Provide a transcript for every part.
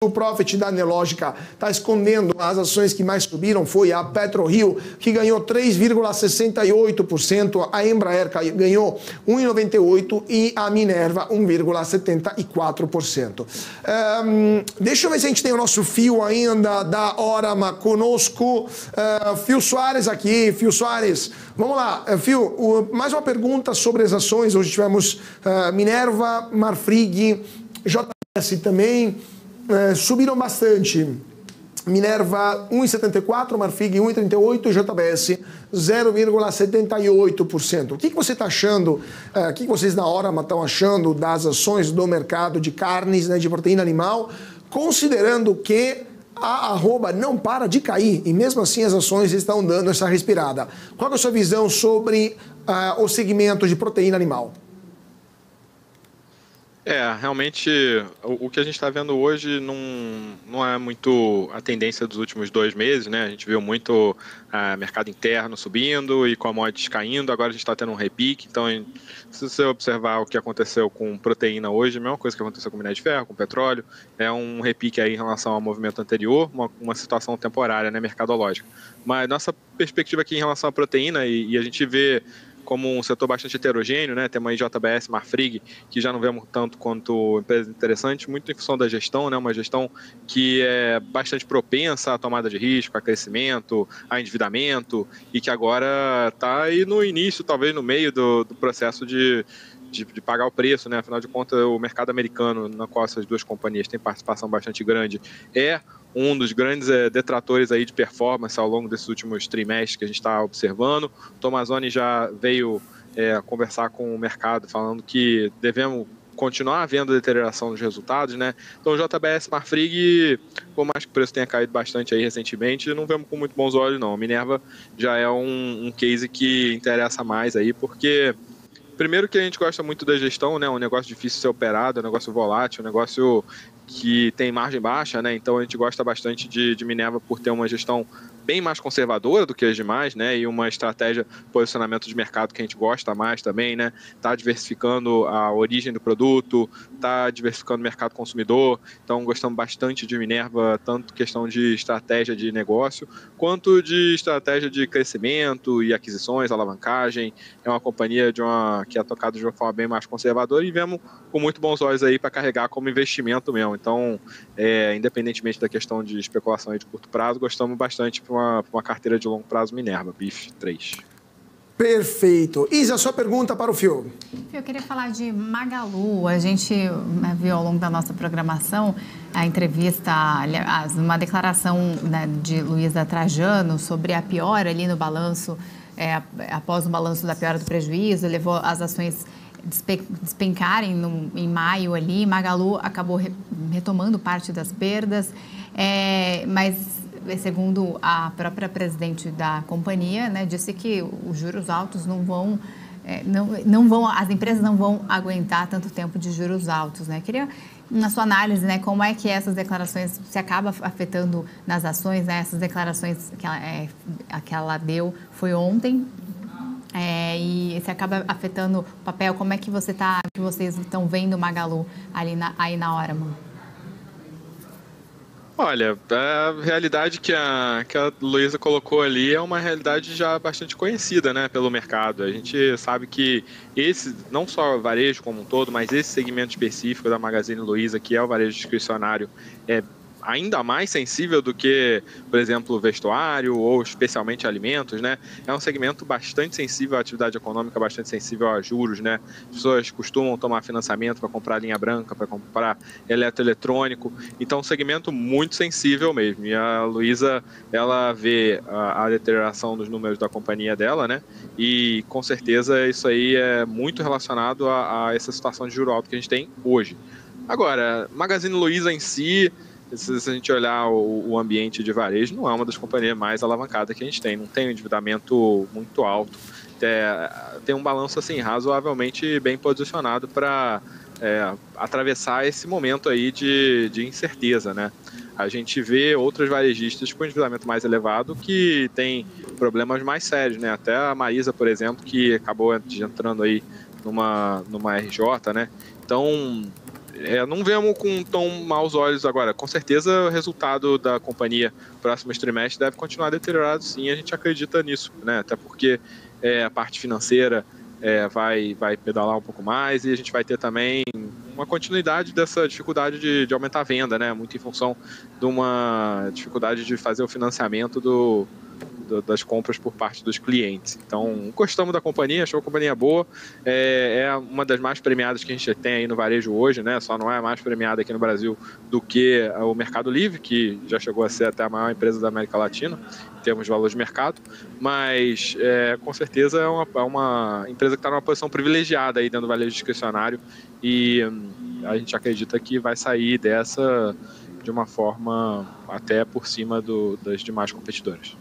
O profit da Nelogica está escondendo. As ações que mais subiram foi a PetroRio, que ganhou 3,68%, a Embraer ganhou 1,98% e a Minerva 1,74%. Deixa eu ver se a gente tem o nosso Fio ainda da Orama conosco. Fio Soares aqui. Fio Soares, vamos lá. Fio, mais uma pergunta sobre as ações. Hoje tivemos Minerva, Marfrig, JBS também. Subiram bastante. Minerva 1,74%, Marfrig 1,38%, JBS 0,78%. O que você está achando, o que vocês na Orama estão achando das ações do mercado de carnes, né, de proteína animal, considerando que a arroba não para de cair e mesmo assim as ações estão dando essa respirada? Qual é a sua visão sobre o segmento de proteína animal? Realmente, o que a gente está vendo hoje não é muito a tendência dos últimos 2 meses, né? A gente viu muito mercado interno subindo e commodities caindo, agora a gente está tendo um repique. Então, se você observar o que aconteceu com proteína hoje, a mesma coisa que aconteceu com minério de ferro, com petróleo, é um repique aí em relação ao movimento anterior, uma situação temporária, né, mercadológica. Mas nossa perspectiva aqui em relação à proteína, e a gente vê como um setor bastante heterogêneo, né? Temos aí JBS, Marfrig, que já não vemos tanto quanto empresas interessantes, muito em função da gestão, né? Uma gestão que é bastante propensa à tomada de risco, a crescimento, a endividamento, e que agora está aí no início, talvez no meio do processo de pagar o preço, né? Afinal de contas, o mercado americano, na qual essas duas companhias têm participação bastante grande, é um dos grandes detratores aí de performance ao longo desses últimos trimestres que a gente está observando. O Tomazoni já veio conversar com o mercado falando que devemos continuar havendo deterioração dos resultados, né? Então o JBS, Marfrig, por mais que o preço tenha caído bastante aí recentemente, não vemos com muito bons olhos não. A Minerva já é um case que interessa mais aí, porque primeiro que a gente gosta muito da gestão, né? Um negócio difícil de ser operado, um negócio volátil, um negócio que tem margem baixa, né? Então a gente gosta bastante de Minerva por ter uma gestão bem mais conservadora do que as demais, né? E uma estratégia, posicionamento de mercado que a gente gosta mais também, né? Tá diversificando a origem do produto, tá diversificando o mercado consumidor. Então gostamos bastante de Minerva, tanto questão de estratégia de negócio, quanto de estratégia de crescimento e aquisições, alavancagem. É uma companhia que é tocada de uma forma bem mais conservadora e vemos com muito bons olhos aí para carregar como investimento mesmo. Então, independentemente da questão de especulação e de curto prazo, gostamos bastante para uma carteira de longo prazo Minerva, BIF 3. Perfeito. Isa, sua pergunta para o Fio. Eu queria falar de Magalu. A gente viu ao longo da nossa programação a entrevista, uma declaração, né, de Luiza Trajano sobre a piora ali no balanço, após o balanço da piora do prejuízo, levou as ações despencarem em maio ali. Magalu acabou retomando parte das perdas, mas segundo a própria presidente da companhia, né, disse que os juros altos as empresas não vão aguentar tanto tempo de juros altos, né? Queria, na sua análise, né, como é que essas declarações se acabam afetando nas ações, né? Essas declarações que ela deu foi ontem, e se acaba afetando o papel. Como é que vocês estão vendo o Magalu aí na Orama? Olha, a realidade que a Luiza colocou ali é uma realidade já bastante conhecida, né, pelo mercado. A gente sabe que não só o varejo como um todo, mas esse segmento específico da Magazine Luiza, que é o varejo discricionário, é ainda mais sensível do que, por exemplo, vestuário ou especialmente alimentos, né? É um segmento bastante sensível à atividade econômica, bastante sensível a juros, né? As pessoas costumam tomar financiamento para comprar linha branca, para comprar eletroeletrônico. Então, é um segmento muito sensível mesmo. E a Luiza, ela vê a deterioração dos números da companhia dela, né? E, com certeza, isso aí é muito relacionado a essa situação de juro alto que a gente tem hoje. Agora, Magazine Luiza em si, se a gente olhar o ambiente de varejo, não é uma das companhias mais alavancadas que a gente tem. Não tem um endividamento muito alto. Tem um balanço assim, razoavelmente bem posicionado para atravessar esse momento aí de incerteza, né? A gente vê outras varejistas com endividamento mais elevado que tem problemas mais sérios, né? Até a Marisa, por exemplo, que acabou entrando aí numa RJ, né? Então, não vemos com tão maus olhos agora. Com certeza o resultado da companhia próximos trimestres deve continuar deteriorado, sim, a gente acredita nisso, né? Até porque a parte financeira vai pedalar um pouco mais e a gente vai ter também uma continuidade dessa dificuldade de aumentar a venda, né? Muito em função de uma dificuldade de fazer o financiamento das compras por parte dos clientes. Então, gostamos da companhia, achou a companhia boa, é uma das mais premiadas que a gente tem aí no varejo hoje, né? Só não é mais premiada aqui no Brasil do que o Mercado Livre, que já chegou a ser até a maior empresa da América Latina, em termos de valor de mercado, mas com certeza é uma empresa que está numa posição privilegiada aí dentro do varejo discricionário e a gente acredita que vai sair dessa de uma forma até por cima das demais competidoras.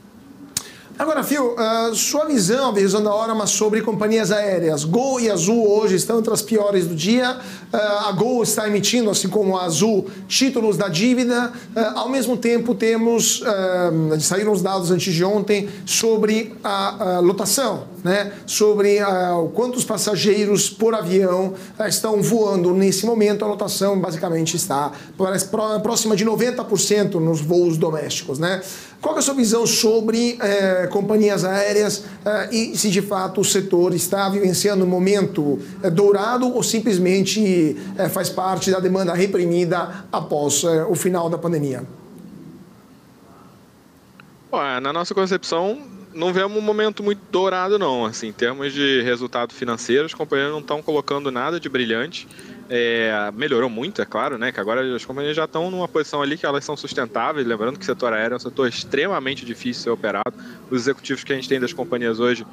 Agora, Phil, sua visão da Orama sobre companhias aéreas. Gol e Azul hoje estão entre as piores do dia. A Gol está emitindo, assim como a Azul, títulos da dívida. Ao mesmo tempo, saíram os dados antes de ontem sobre a lotação, né? Sobre quantos passageiros por avião estão voando nesse momento. A lotação basicamente está próxima de 90% nos voos domésticos, né? Qual é a sua visão sobre companhias aéreas e se de fato o setor está vivenciando um momento dourado ou simplesmente faz parte da demanda reprimida após o final da pandemia? Na nossa concepção, não vemos um momento muito dourado, não. Assim, em termos de resultado financeiro, as companhias não estão colocando nada de brilhante. Melhorou muito, é claro, né? Que agora as companhias já estão numa posição ali que elas são sustentáveis. Lembrando que o setor aéreo é um setor extremamente difícil de ser operado. Os executivos que a gente tem das companhias hoje,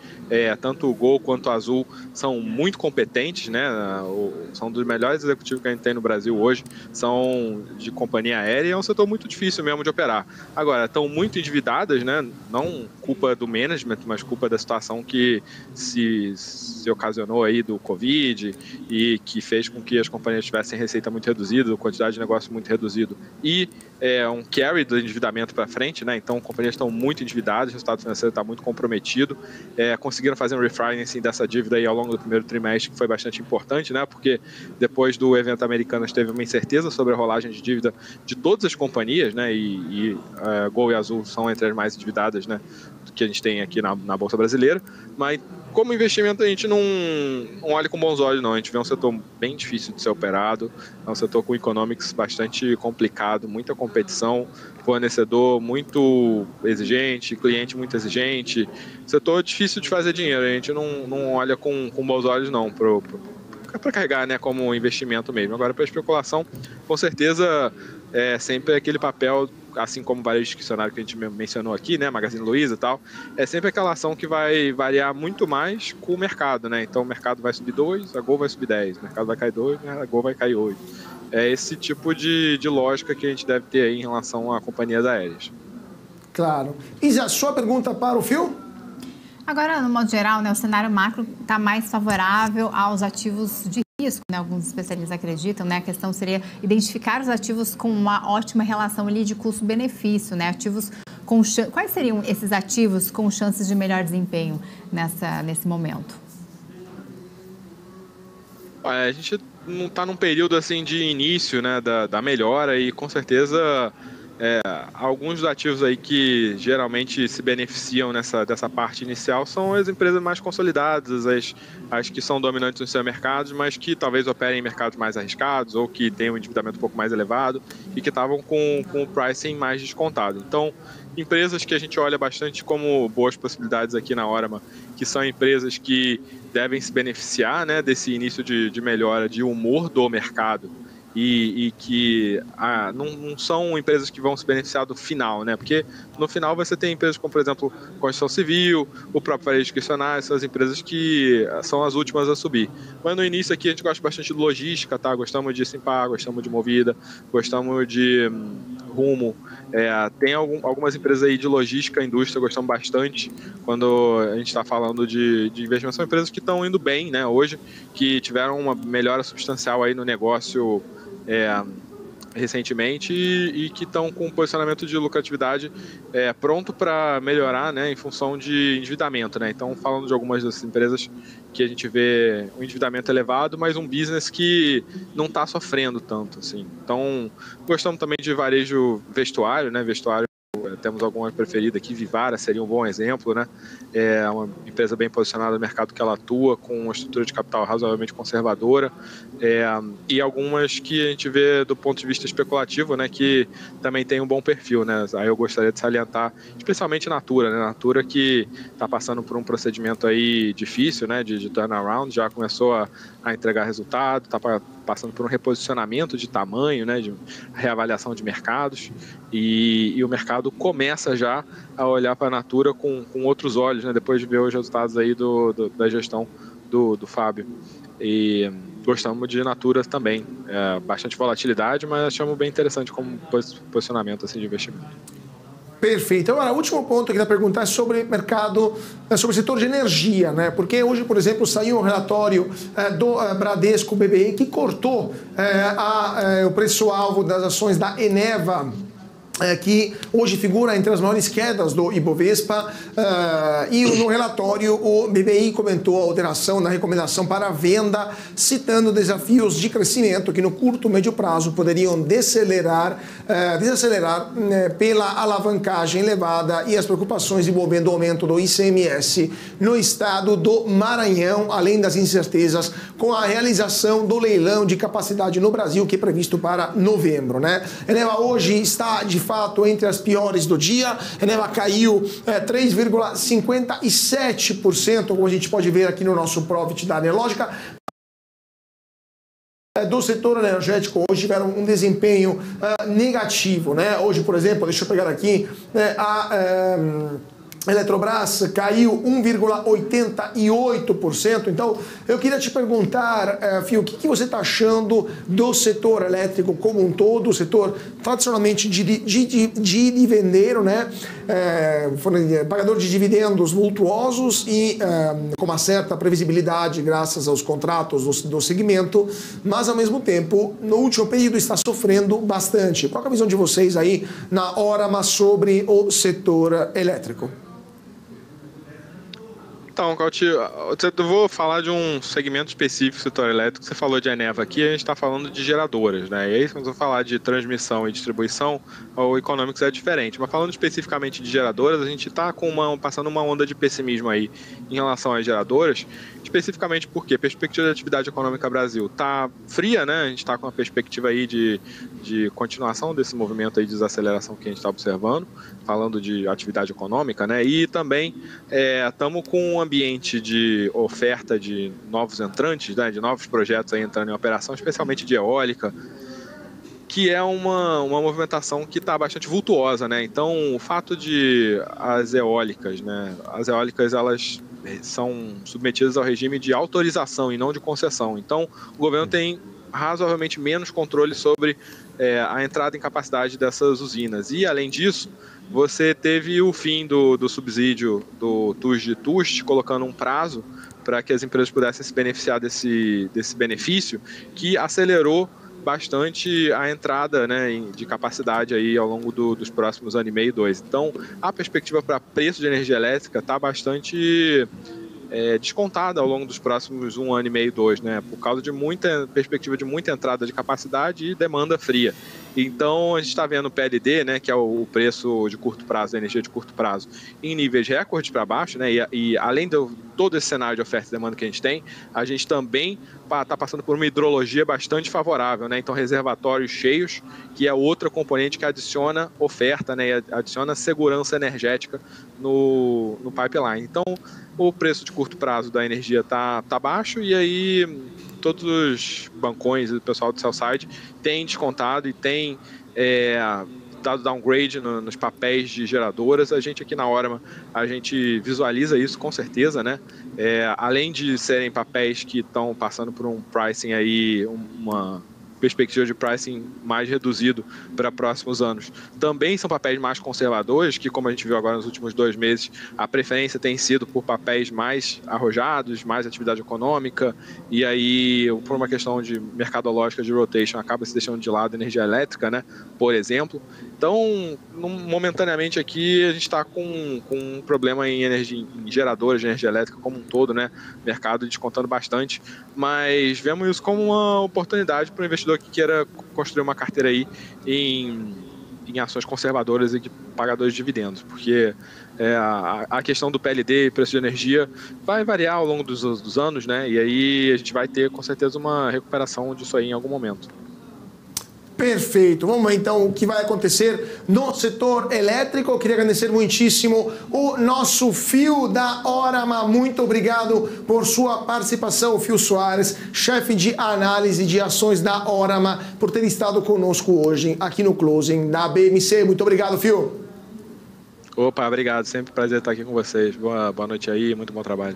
tanto o Gol quanto o Azul, são muito competentes, né? São dos melhores executivos que a gente tem no Brasil hoje, são de companhia aérea e é um setor muito difícil mesmo de operar. Agora, estão muito endividadas, né? Não culpa do management, mas culpa da situação que se ocasionou aí do Covid e que fez com que as companhias tivessem receita muito reduzida, quantidade de negócio muito reduzido e um carry do endividamento para frente, né? Então, companhias estão muito endividadas, o resultado financeiro está muito comprometido. Conseguiram fazer um refinancing dessa dívida aí ao longo do primeiro trimestre, que foi bastante importante, né? Porque depois do evento Americanas teve uma incerteza sobre a rolagem de dívida de todas as companhias, né? E Gol e Azul são entre as mais endividadas, né? Que a gente tem aqui na Bolsa Brasileira, mas como investimento a gente não olha com bons olhos, não. A gente vê um setor bem difícil de ser operado, é um setor com economics bastante complicado, muita competição, fornecedor muito exigente, cliente muito exigente, setor difícil de fazer dinheiro, a gente não olha com bons olhos, não, para carregar, né, como investimento mesmo. Agora, para especulação, com certeza sempre aquele papel, assim como o varejo discricionário que a gente mencionou aqui, né, Magazine Luiza e tal, é sempre aquela ação que vai variar muito mais com o mercado, né? Então o mercado vai subir 2, a Gol vai subir 10, o mercado vai cair 2, a Gol vai cair 8. É esse tipo de lógica que a gente deve ter aí em relação a companhias aéreas. Claro. Isa, sua pergunta para o Phil? Agora, no modo geral, né, o cenário macro está mais favorável aos ativos de risco, né? Alguns especialistas acreditam, né? A questão seria identificar os ativos com uma ótima relação ali de custo-benefício, né? Ativos com quais seriam esses ativos com chances de melhor desempenho nesse momento? A gente não está num período assim de início, né, da melhora e com certeza alguns dos ativos aí que geralmente se beneficiam dessa parte inicial são as empresas mais consolidadas, as que são dominantes nos seus mercados, mas que talvez operem em mercados mais arriscados ou que têm um endividamento um pouco mais elevado e que estavam com o pricing mais descontado. Então, empresas que a gente olha bastante como boas possibilidades aqui na Orama, que são empresas que devem se beneficiar, né, desse início de melhora de humor do mercado e que não são empresas que vão se beneficiar do final, né? Porque no final você tem empresas como, por exemplo, construção civil, o próprio varejo discricionário, essas empresas que são as últimas a subir. Mas no início aqui a gente gosta bastante de logística, tá? Gostamos de Simpar, gostamos de Movida, gostamos de Rumo. Tem algumas empresas aí de logística, indústria, gostamos bastante quando a gente está falando de investimento. São empresas que estão indo bem, né, hoje, que tiveram uma melhora substancial aí no negócio recentemente e que estão com um posicionamento de lucratividade pronto para melhorar, né, em função de endividamento, né? Então, falando de algumas dessas empresas que a gente vê um endividamento elevado, mas um business que não está sofrendo tanto, assim. Então, gostamos também de varejo vestuário, né? Vestuário, temos algumas preferidas aqui, Vivara seria um bom exemplo, né? É uma empresa bem posicionada no mercado que ela atua, com uma estrutura de capital razoavelmente conservadora, e algumas que a gente vê do ponto de vista especulativo, né? Que também tem um bom perfil, né? Aí eu gostaria de salientar, especialmente Natura, né? Natura que está passando por um procedimento aí difícil, né? De turnaround, já começou a entregar resultado, está passando por um reposicionamento de tamanho, né? De reavaliação de mercados, e o mercado começa já a olhar para a Natura com outros olhos, né, depois de ver os resultados aí da gestão do Fábio. E gostamos de Natura também. Bastante volatilidade, mas achamos bem interessante como posicionamento assim, de investimento. Perfeito. Agora, o último ponto que eu queria perguntar é sobre mercado, sobre o setor de energia, né? Porque hoje, por exemplo, saiu um relatório do Bradesco BBI que cortou o preço-alvo das ações da Eneva, que hoje figura entre as maiores quedas do Ibovespa, e no relatório o BBI comentou a alteração na recomendação para a venda, citando desafios de crescimento que no curto e médio prazo poderiam desacelerar pela alavancagem elevada e as preocupações envolvendo o aumento do ICMS no estado do Maranhão, além das incertezas com a realização do leilão de capacidade no Brasil, que é previsto para novembro, né? A Eneva hoje está de fato entre as piores do dia. A Eneva caiu 3,57%, como a gente pode ver aqui no nosso Profit da Nelogica. Do setor energético hoje tiveram um desempenho negativo, né? Hoje, por exemplo, deixa eu pegar aqui, a Eletrobras caiu 1,88%. Então, eu queria te perguntar, Fio, o que você está achando do setor elétrico como um todo, o setor tradicionalmente dividendeiro, né? Pagador de dividendos vultuosos e com uma certa previsibilidade graças aos contratos do segmento, mas ao mesmo tempo, no último período está sofrendo bastante. Qual é a visão de vocês aí na Orama sobre o setor elétrico? Então, Cauti, eu vou falar de um segmento específico do setor elétrico. Você falou de Eneva aqui, a gente está falando de geradoras, né? E aí, quando eu falar de transmissão e distribuição, o Economics é diferente. Mas falando especificamente de geradoras, a gente está passando uma onda de pessimismo aí em relação às geradoras, especificamente porque a perspectiva de atividade econômica Brasil está fria, né? A gente está com uma perspectiva aí de continuação desse movimento aí de desaceleração que a gente está observando, falando de atividade econômica, né? E também estamos com um ambiente de oferta de novos entrantes, né? De novos projetos aí entrando em operação, especialmente de eólica, que é uma movimentação que está bastante vultuosa, né? Então, o fato de as eólicas, elas são submetidas ao regime de autorização e não de concessão. Então, o governo tem razoavelmente menos controle sobre a entrada em capacidade dessas usinas. E, além disso, você teve o fim do subsídio do TUST, colocando um prazo para que as empresas pudessem se beneficiar desse benefício, que acelerou bastante a entrada, né, de capacidade aí ao longo dos próximos ano e meio, 2. Então, a perspectiva para preço de energia elétrica está bastante descontada ao longo dos próximos 1 ano e meio, 2, né, por causa de muita perspectiva de muita entrada de capacidade e demanda fria. Então, a gente está vendo o PLD, né, que é o preço de curto prazo, da energia de curto prazo, em níveis recordes para baixo, né, e além de todo esse cenário de oferta e demanda que a gente também está passando por uma hidrologia bastante favorável, né, então reservatórios cheios, que é outra componente que adiciona oferta, né, e adiciona segurança energética no pipeline. Então, o preço de curto prazo da energia tá baixo, e aí todos os bancões e o pessoal do sell-side têm descontado e têm dado downgrade nos papéis de geradoras. A gente aqui na Orama, a gente visualiza isso com certeza, né? Além de serem papéis que estão passando por um pricing aí, uma perspectiva de pricing mais reduzido para próximos anos. Também são papéis mais conservadores, que, como a gente viu agora nos últimos 2 meses, a preferência tem sido por papéis mais arrojados, mais atividade econômica, e aí, por uma questão de mercadológica de rotation, acaba se deixando de lado a energia elétrica, né, por exemplo. Então, momentaneamente aqui, a gente está com um problema em energia, em geradores de energia elétrica como um todo, né? Mercado descontando bastante, mas vemos isso como uma oportunidade para o investidor que queira construir uma carteira aí em ações conservadoras e pagadores de dividendos, porque a questão do PLD e preço de energia vai variar ao longo dos anos, né? E aí a gente vai ter com certeza uma recuperação disso aí em algum momento. Perfeito. Vamos ver então o que vai acontecer no setor elétrico. Eu queria agradecer muitíssimo o nosso Fio da Orama. Muito obrigado por sua participação, Fio Soares, chefe de análise de ações da Orama, por ter estado conosco hoje aqui no Closing da BMC. Muito obrigado, Fio. Opa, obrigado. Sempre prazer estar aqui com vocês. Boa noite aí, muito bom trabalho.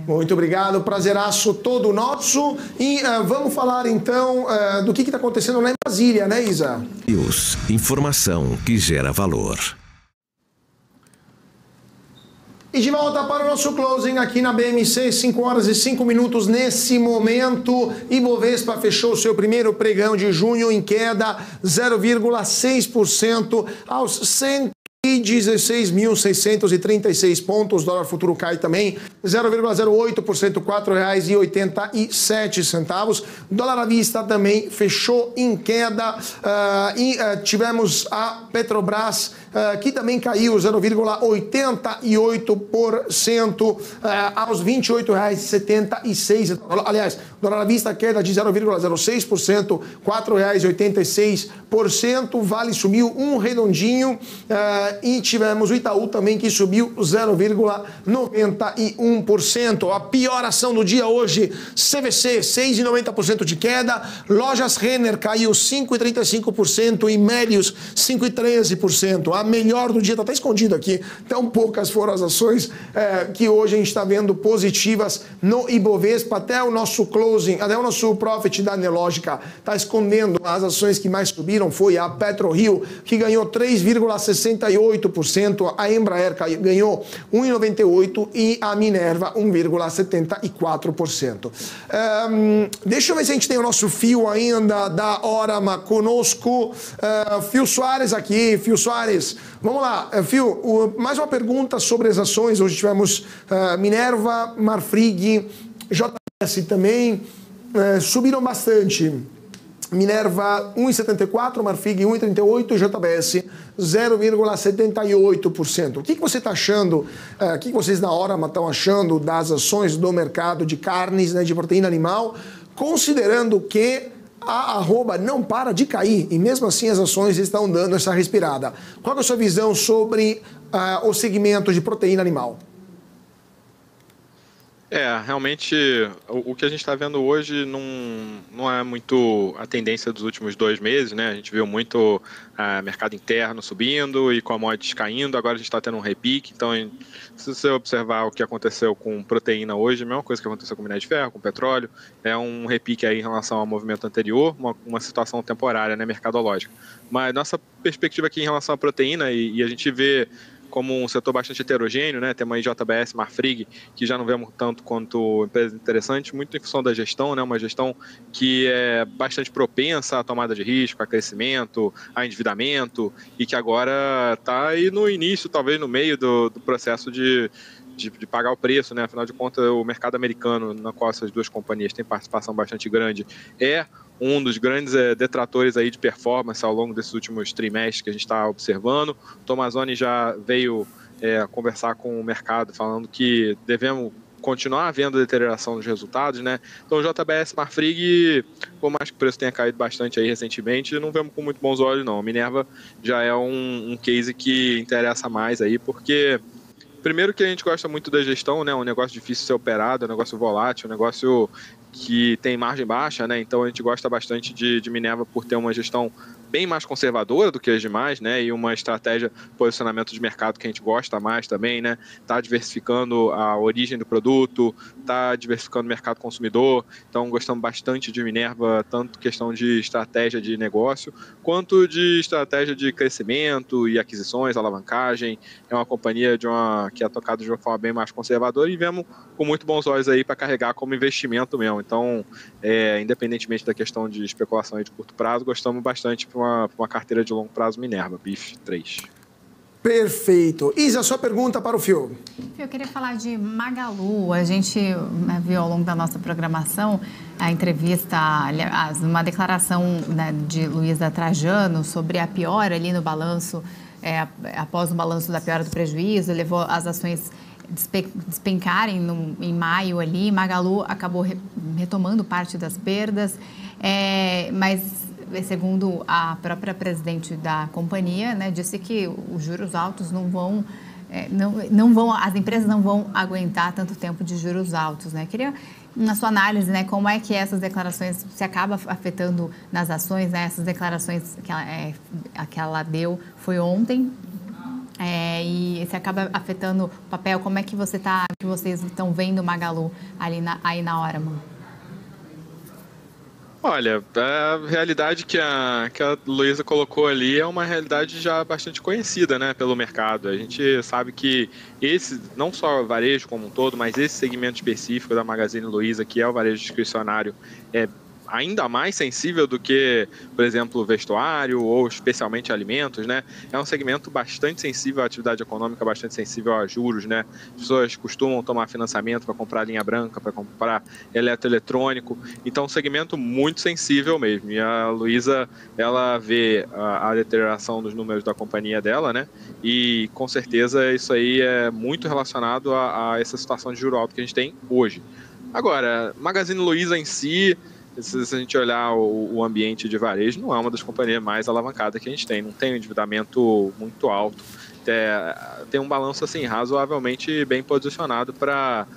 Muito obrigado, prazeraço todo nosso. E vamos falar então do que está acontecendo lá em Brasília, né, Isa? News, informação que gera valor. E de volta para o nosso closing aqui na BMC, 5 horas e 5 minutos nesse momento. Ibovespa fechou seu primeiro pregão de junho em queda 0,6% aos 116.636 pontos. Dólar futuro cai também 0,08%, R$ 4,87. Dólar à vista também fechou em queda. Tivemos a Petrobras, que também caiu 0,88% aos R$ 28,76. Aliás, dólar à vista queda de 0,06%, R$ 4,86. Vale subiu um redondinho. E tivemos o Itaú também, que subiu 0,91%. A pior ação do dia hoje, CVC, 6,90% de queda. Lojas Renner caiu 5,35% e Melius 5,13%. A melhor do dia, está até escondido aqui, tão poucas foram as ações que hoje a gente está vendo positivas no Ibovespa. Até o nosso closing, até o nosso profit da Nelogica está escondendo as ações que mais subiram. Foi a PetroRio, que ganhou 3,68%. A Embraer ganhou 1,98% e a Minerva 1,74%. Deixa eu ver se a gente tem o nosso Fio ainda da Orama conosco. Fio Soares aqui. Fio Soares, vamos lá. Fio, mais uma pergunta sobre as ações. Hoje tivemos Minerva, Marfrig, JBS também, subiram bastante. Minerva 1,74%, Marfrig 1,38% e JBS 0,78%. O que você está achando, o que vocês da Orama estão achando das ações do mercado de carnes, né, de proteína animal, considerando que a arroba não para de cair e mesmo assim as ações estão dando essa respirada? Qual é a sua visão sobre o segmento de proteína animal? Realmente o que a gente está vendo hoje não é muito a tendência dos últimos 2 meses, né? A gente viu muito mercado interno subindo e commodities caindo, agora a gente está tendo um repique. Então, se você observar o que aconteceu com proteína hoje, a mesma coisa que aconteceu com minério de ferro, com petróleo, é um repique aí em relação ao movimento anterior, uma situação temporária, né, mercadológica. Mas nossa perspectiva aqui em relação à proteína, e a gente vê como um setor bastante heterogêneo, né? Temos aí JBS, Marfrig, que já não vemos tanto quanto empresas interessantes, muito em função da gestão, né? Uma gestão que é bastante propensa à tomada de risco, a crescimento, a endividamento, e que agora está aí no início, talvez no meio do processo de pagar o preço, né? Afinal de contas, o mercado americano, na qual essas duas companhias têm participação bastante grande, é um dos grandes detratores aí de performance ao longo desses últimos trimestres que a gente está observando. O Tomazoni já veio conversar com o mercado falando que devemos continuar vendo a deterioração dos resultados, né? Então o JBS, Marfrig, por mais que o preço tenha caído bastante aí recentemente, não vemos com muito bons olhos não. A Minerva já é um case que interessa mais aí, porque primeiro que a gente gosta muito da gestão, né? Um negócio difícil de ser operado, um negócio volátil, um negócio que tem margem baixa, né? Então a gente gosta bastante de Minerva por ter uma gestão bem mais conservadora do que as demais, né? E uma estratégia, posicionamento de mercado que a gente gosta mais também, né? Tá diversificando a origem do produto, tá diversificando o mercado consumidor. Então gostamos bastante de Minerva, tanto questão de estratégia de negócio, quanto de estratégia de crescimento e aquisições, alavancagem. É uma companhia que é tocada de uma forma bem mais conservadora e vemos com muito bons olhos aí para carregar como investimento mesmo. Então, independentemente da questão de especulação aí de curto prazo, gostamos bastante para para uma carteira de longo prazo Minerva, BIF 3. Perfeito. Isa, sua pergunta para o Fio. Eu queria falar de Magalu. A gente viu ao longo da nossa programação a entrevista, uma declaração, né, de Luiza Trajano sobre a piora ali no balanço, após o balanço da piora do prejuízo, levou as ações despencarem em maio ali. Magalu acabou retomando parte das perdas, mas segundo a própria presidente da companhia, né, disse que os juros altos não vão, as empresas não vão aguentar tanto tempo de juros altos, né? Queria, na sua análise, né, como é que essas declarações se acabam afetando nas ações, né? Essas declarações que ela deu foi ontem, e se acaba afetando o papel. Como é que vocês estão vendo o Magalu aí na Orama? Olha, a realidade que a Luiza colocou ali é uma realidade já bastante conhecida, né, pelo mercado. A gente sabe que não só o varejo como um todo, mas esse segmento específico da Magazine Luiza, que é o varejo discricionário, é ainda mais sensível do que, por exemplo, vestuário ou especialmente alimentos, né? É um segmento bastante sensível à atividade econômica, bastante sensível a juros, né? As pessoas costumam tomar financiamento para comprar linha branca, para comprar eletroeletrônico, então é um segmento muito sensível mesmo. E a Luiza, ela vê a deterioração dos números da companhia dela, né? E com certeza isso aí é muito relacionado a essa situação de juro alto que a gente tem hoje. Agora, Magazine Luiza em si, se a gente olhar o ambiente de varejo, não é uma das companhias mais alavancadas que a gente tem. Não tem um endividamento muito alto. Tem um balanço assim, razoavelmente bem posicionado para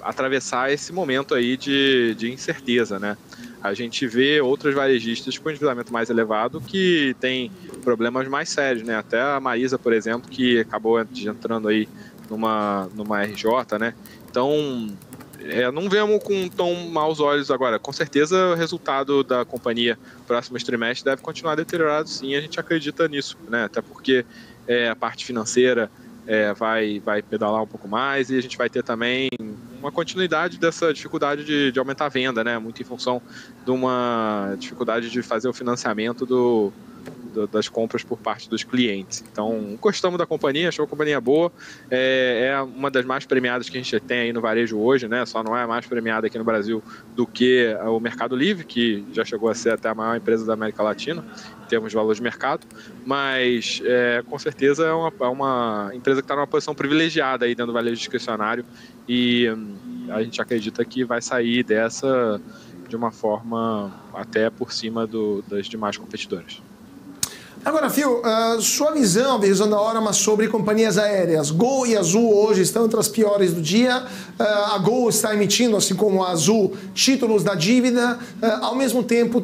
atravessar esse momento aí de incerteza, né? A gente vê outras varejistas com endividamento mais elevado que tem problemas mais sérios, né? Até a Marisa, por exemplo, que acabou entrando aí numa RJ, né? Então, não vemos com tão maus olhos agora. Com certeza o resultado da companhia próximos trimestres deve continuar deteriorado, sim, a gente acredita nisso, né? Até porque a parte financeira vai pedalar um pouco mais e a gente vai ter também uma continuidade dessa dificuldade de aumentar a venda, né? Muito em função de uma dificuldade de fazer o financiamento das compras por parte dos clientes. Então, gostamos da companhia, achou a companhia boa, é uma das mais premiadas que a gente tem aí no varejo hoje, né? Só não é mais premiada aqui no Brasil do que o Mercado Livre, que já chegou a ser até a maior empresa da América Latina, em termos de valor de mercado, mas com certeza é uma empresa que está numa posição privilegiada aí dentro do varejo discricionário e a gente acredita que vai sair dessa de uma forma até por cima das demais competidoras. Agora, Fio, sua visão da Orama sobre companhias aéreas. Gol e Azul hoje estão entre as piores do dia. A Gol está emitindo, assim como a Azul, títulos da dívida. Ao mesmo tempo,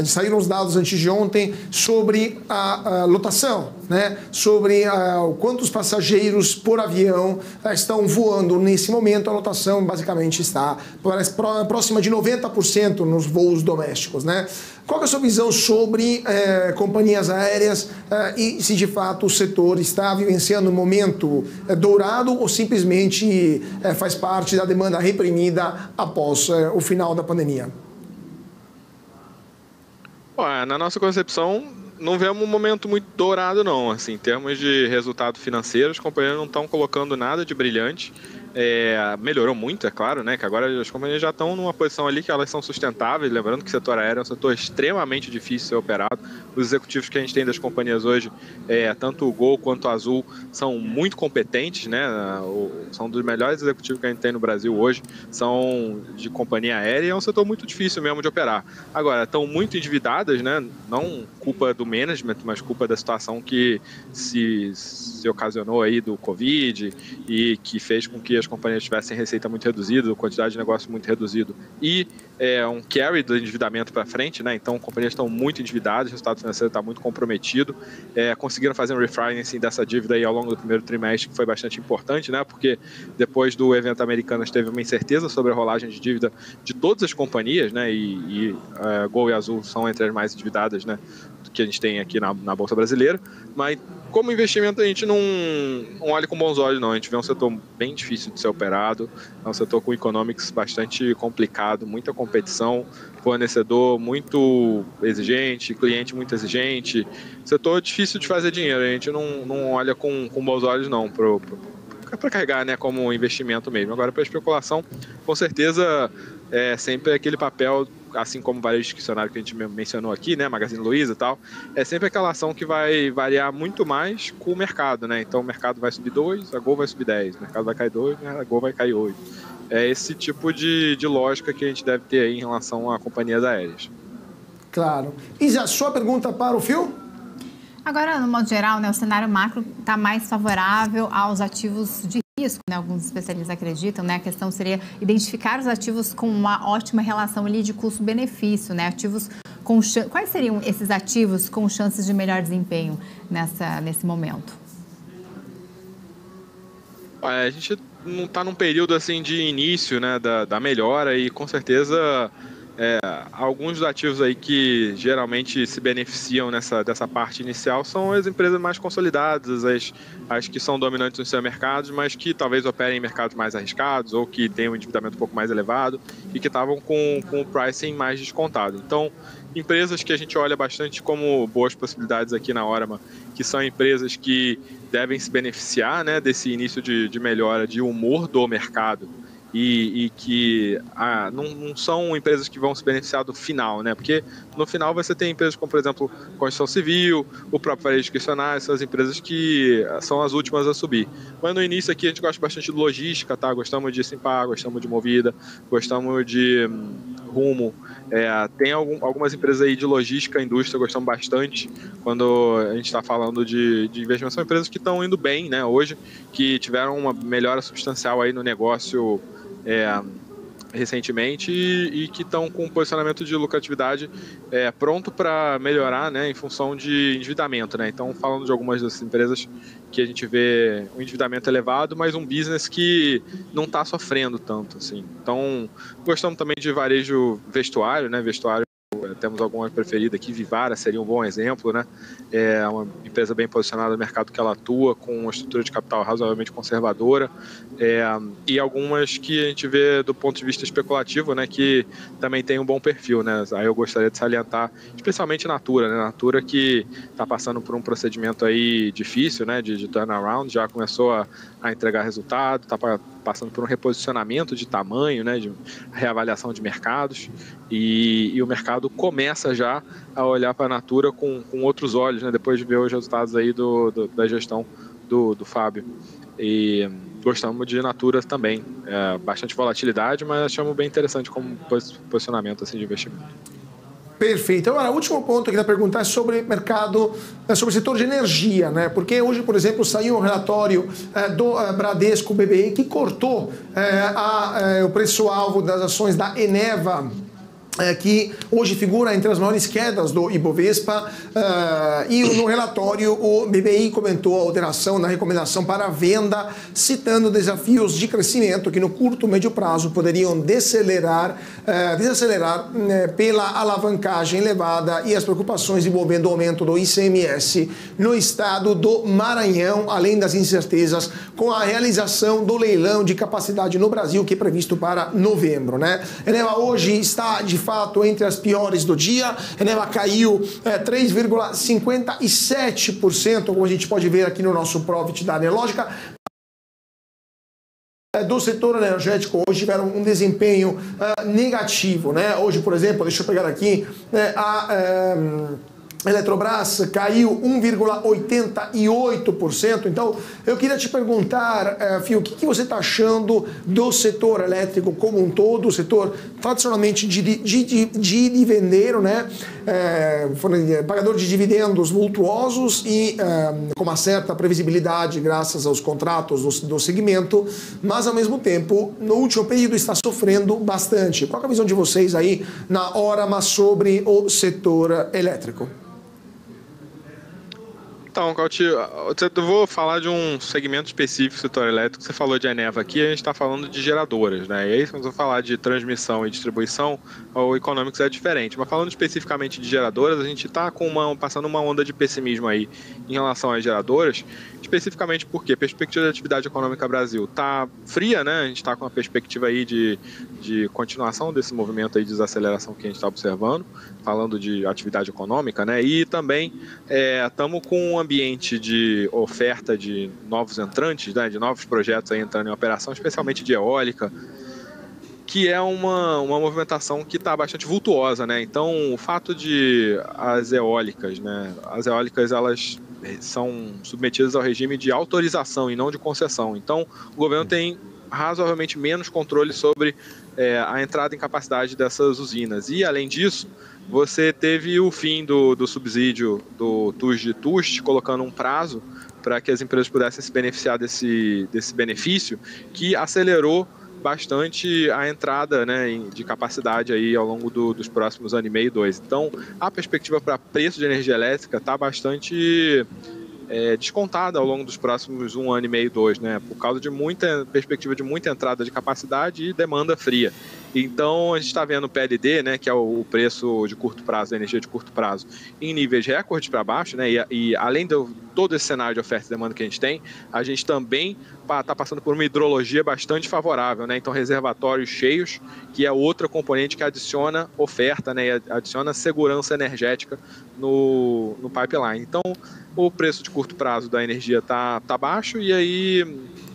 saíram os dados antes de ontem sobre a lotação, né? Sobre quantos passageiros por avião estão voando nesse momento. A lotação basicamente está próxima de 90% nos voos domésticos, né? Qual é a sua visão sobre companhias aéreas e se de fato o setor está vivenciando um momento dourado ou simplesmente faz parte da demanda reprimida após o final da pandemia? Na nossa concepção, não vemos um momento muito dourado, não. Assim, em termos de resultado financeiro, as companhias não estão colocando nada de brilhante. Melhorou muito, é claro, né? Que agora as companhias já estão numa posição ali que elas são sustentáveis. Lembrando que o setor aéreo é um setor extremamente difícil de ser operado. Os executivos que a gente tem das companhias hoje, tanto o Gol quanto o Azul, são muito competentes, né? São dos melhores executivos que a gente tem no Brasil hoje, são de companhia aérea e é um setor muito difícil mesmo de operar. Agora, estão muito endividadas, né? Não culpa do management, mas culpa da situação que se ocasionou aí do Covid e que fez com que as companhias tivessem receita muito reduzida, quantidade de negócio muito reduzido e um carry do endividamento para frente, né? Então, companhias estão muito endividadas, o resultado financeiro está muito comprometido. Conseguiram fazer um refinancing dessa dívida aí ao longo do primeiro trimestre, que foi bastante importante, né? Porque depois do evento Americanas teve uma incerteza sobre a rolagem de dívida de todas as companhias, né? E Gol e Azul são entre as mais endividadas, né? Que a gente tem aqui na Bolsa Brasileira, mas como investimento a gente não olha com bons olhos, não. A gente vê um setor bem difícil de ser operado, é um setor com economics bastante complicado, muita competição, fornecedor muito exigente, cliente muito exigente. Setor difícil de fazer dinheiro, a gente não olha com bons olhos não para carregar, né, como investimento mesmo. Agora, para especulação, com certeza é sempre aquele papel, assim como o varejo discricionário que a gente mencionou aqui, né, Magazine Luiza e tal, é sempre aquela ação que vai variar muito mais com o mercado, né? Então o mercado vai subir 2, a Gol vai subir 10, o mercado vai cair 2, a Gol vai cair 8. É esse tipo de lógica que a gente deve ter aí em relação a companhias aéreas. Claro. Isa, sua pergunta para o Phil? Agora, no modo geral, né, o cenário macro está mais favorável aos ativos de risco, né? Alguns especialistas acreditam, né? A questão seria identificar os ativos com uma ótima relação ali de custo-benefício, né? Ativos com quais seriam esses ativos com chances de melhor desempenho nesse momento? A gente não está num período assim de início, né, da melhora e com certeza alguns dos ativos aí que geralmente se beneficiam dessa parte inicial são as empresas mais consolidadas, as que são dominantes nos seus mercados, mas que talvez operem em mercados mais arriscados ou que têm um endividamento um pouco mais elevado e que estavam com o pricing mais descontado. Então, empresas que a gente olha bastante como boas possibilidades aqui na Orama, que são empresas que devem se beneficiar, né, desse início de melhora de humor do mercado e que não são empresas que vão se beneficiar do final, né? Porque no final você tem empresas como, por exemplo, construção civil, o próprio varejo discricionário, são as empresas que são as últimas a subir. Mas no início aqui a gente gosta bastante de logística, tá? Gostamos de Simpar, gostamos de Movida, gostamos de Rumo. Tem algumas empresas aí de logística, indústria, gostamos bastante quando a gente está falando de investimento. São empresas que estão indo bem, né, hoje, que tiveram uma melhora substancial aí no negócio recentemente e que estão com um posicionamento de lucratividade pronto para melhorar, né, em função de endividamento, né? Então, falando de algumas dessas empresas que a gente vê um endividamento elevado, mas um business que não está sofrendo tanto, assim. Então, gostamos também de varejo vestuário, né? Vestuário, temos alguma preferida aqui, Vivara seria um bom exemplo, né? É uma empresa bem posicionada no mercado que ela atua, com uma estrutura de capital razoavelmente conservadora, e algumas que a gente vê do ponto de vista especulativo, né, que também tem um bom perfil, né? Aí eu gostaria de salientar, especialmente Natura, né? Natura que está passando por um procedimento aí difícil, né, de turnaround, já começou a entregar resultado, está passando por um reposicionamento de tamanho, né, de reavaliação de mercados, e o mercado começa já a olhar para a Natura com outros olhos, né, depois de ver os resultados aí da gestão do Fábio. E gostamos de Natura também. Bastante volatilidade, mas achamos bem interessante como posicionamento assim, de investimento. Perfeito. Agora, o último ponto que eu queria perguntar é sobre mercado, sobre o setor de energia, né? Porque hoje, por exemplo, saiu um relatório do Bradesco BBI que cortou o preço-alvo das ações da Eneva, que hoje figura entre as maiores quedas do Ibovespa, e no relatório o BBI comentou a alteração na recomendação para a venda, citando desafios de crescimento que no curto e médio prazo poderiam desacelerar pela alavancagem elevada e as preocupações envolvendo o aumento do ICMS no estado do Maranhão, além das incertezas com a realização do leilão de capacidade no Brasil, que é previsto para novembro, né? Eneva hoje está de fato entre as piores do dia. Eneva caiu 3,57%, como a gente pode ver aqui no nosso profit da Anelógica. Do setor energético hoje tiveram um desempenho negativo, né? Hoje, por exemplo, deixa eu pegar aqui Eletrobras caiu 1,88%. Então, eu queria te perguntar, Fio, o que você está achando do setor elétrico como um todo, o setor tradicionalmente dividendeiro, né? Pagador de dividendos vultuosos e com uma certa previsibilidade graças aos contratos do segmento, mas ao mesmo tempo, no último período está sofrendo bastante. Qual é a visão de vocês aí na Orama sobre o setor elétrico? Então, Cauti, eu vou falar de um segmento específico do setor elétrico. Você falou de Eneva aqui, a gente está falando de geradoras, né? E aí, quando eu falar de transmissão e distribuição, o Economics é diferente. Mas falando especificamente de geradoras, a gente está passando uma onda de pessimismo aí em relação às geradoras, especificamente porque a perspectiva de atividade econômica Brasil está fria, né? A gente está com uma perspectiva aí de continuação desse movimento aí de desaceleração que a gente está observando, falando de atividade econômica, né? E também estamos com um ambiente de oferta de novos entrantes, né? De novos projetos aí entrando em operação, especialmente de eólica, que é uma movimentação que está bastante vultuosa, né? Então, o fato de as eólicas, né? As eólicas, elas são submetidas ao regime de autorização e não de concessão. Então, o governo tem razoavelmente menos controle sobre a entrada em capacidade dessas usinas. E, além disso, você teve o fim do subsídio do TUST, colocando um prazo para que as empresas pudessem se beneficiar desse benefício, que acelerou bastante a entrada, né, de capacidade aí ao longo dos próximos ano e meio, 2. Então, a perspectiva para preço de energia elétrica está bastante descontada ao longo dos próximos 1 ano e meio, 2, né, por causa de muita perspectiva de muita entrada de capacidade e demanda fria. Então, a gente está vendo o PLD, né, que é o preço de curto prazo, da energia de curto prazo, em níveis recordes para baixo, né, e além de todo esse cenário de oferta e demanda que a gente também está passando por uma hidrologia bastante favorável, né, então reservatórios cheios, que é outra componente que adiciona oferta, né, e adiciona segurança energética no pipeline. Então, o preço de curto prazo da energia está baixo, e aí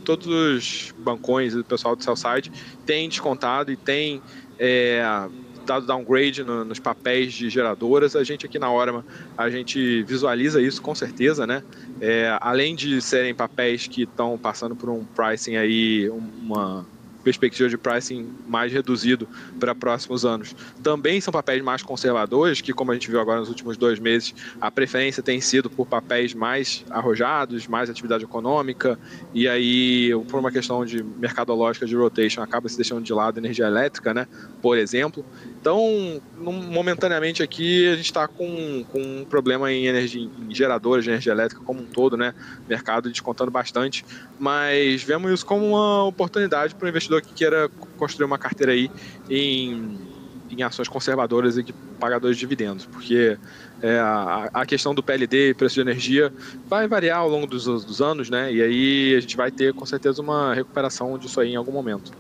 todos os bancões e o pessoal do sell-side têm descontado e têm dado downgrade nos papéis de geradoras. A gente aqui na Orama, a gente visualiza isso com certeza, né? Além de serem papéis que estão passando por um pricing aí, uma perspectiva de pricing mais reduzido para próximos anos, também são papéis mais conservadores, que, como a gente viu agora nos últimos 2 meses, a preferência tem sido por papéis mais arrojados, mais atividade econômica, e aí, por uma questão de mercadológica de rotation, acaba se deixando de lado a energia elétrica, né, por exemplo. Então, momentaneamente aqui, a gente está com um problema em geradoras de energia elétrica como um todo, né, mercado descontando bastante, mas vemos isso como uma oportunidade para o investidor que queira construir uma carteira aí em ações conservadoras e pagadores de dividendos, porque a questão do PLD e preço de energia vai variar ao longo dos anos, né? E aí a gente vai ter com certeza uma recuperação disso aí em algum momento.